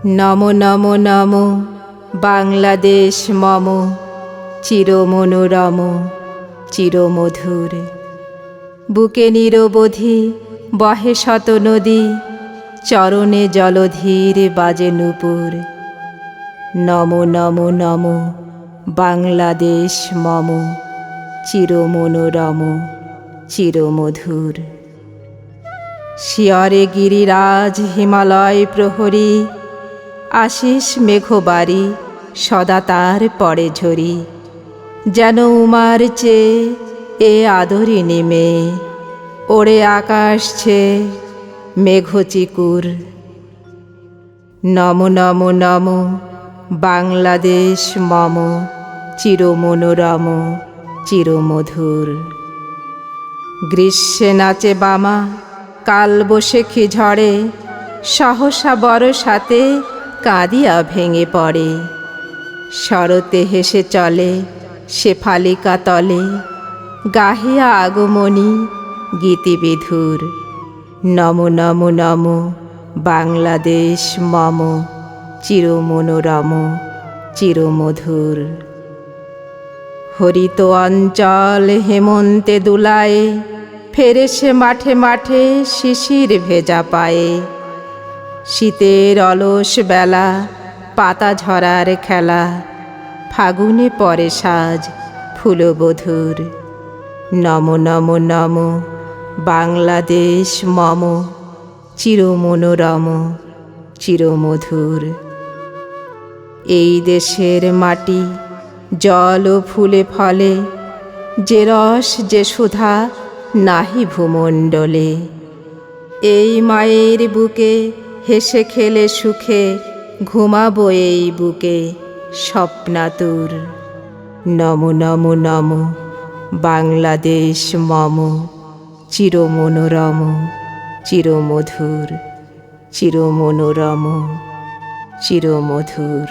নমো নমো নমো বাংলাদেশ মম, চিরমনোরম চিরমধুর। বুকে নিরবধি বহে শত নদী, চরণে জলধীর বাজে নূপুর। নমো নমো নমো বাংলাদেশ মম, চিরমনোরম চিরমধুর। শিয়রে গিরিরাজ হিমালয় প্রহরী, আশিস মেঘবাড়ি সদা তার পড়ে ঝরি। যেন উমার চেয়ে এ আদরিনী মেয়ে, ওড়ে আকাশ ছেয়ে মেঘচিকুর। নমো নমো নমো বাংলাদেশ মম, চিরমনোরম চিরমধুর। গ্রীষ্মে নাচে বামা কালবৈশাখী ঝড়ে, সহসা বরসাতে কাঁদিয়া ভেঙে পড়ে। শরতে হেসে চলে শেফালিকা তলে, গাহিয়া আগমনী গীতিবিধুর। নমো নমো নমো বাংলাদেশ মম, চিরমনোরম চিরমধুর। হরিত অঞ্চল হেমন্তে দুলায়ে, ফেরে সে মাঠে মাঠে শিশির ভেজা পায়ে। শীতের অলস বেলা পাতা ঝরার খেলা, ফাগুনে পরে সাজ ফুলবধূর। নমো নমো নমো বাংলাদেশ মম, চিরমনোরম চিরমধুর। এই দেশের মাটি জল ও ফুলে ফলে, যে রস যে সুধা নাহি ভূমণ্ডলে। এই মায়ের বুকে হেসে খেলে সুখে, ঘুমাবো এই বুকে স্বপ্নাতুর। নমো নমো নমো বাংলাদেশ মম, চিরমনোরম চিরমধুর চিরমনোরম চিরমধুর।